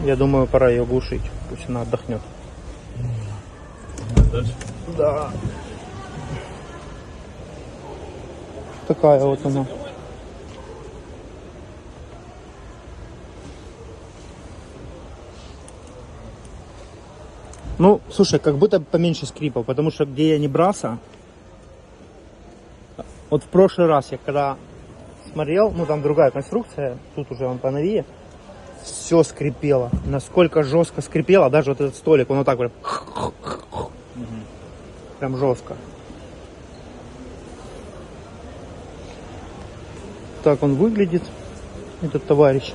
Я думаю, пора ее глушить. Пусть она отдохнет. Дальше? Да. Такая вот она. Ну, слушай, как будто поменьше скрипа, потому что где я не брался, вот в прошлый раз я когда смотрел, ну там другая конструкция, тут уже он поновее, все скрипело, насколько жестко скрипело, даже вот этот столик, он вот так вот, прям жестко. Так он выглядит, этот товарищ.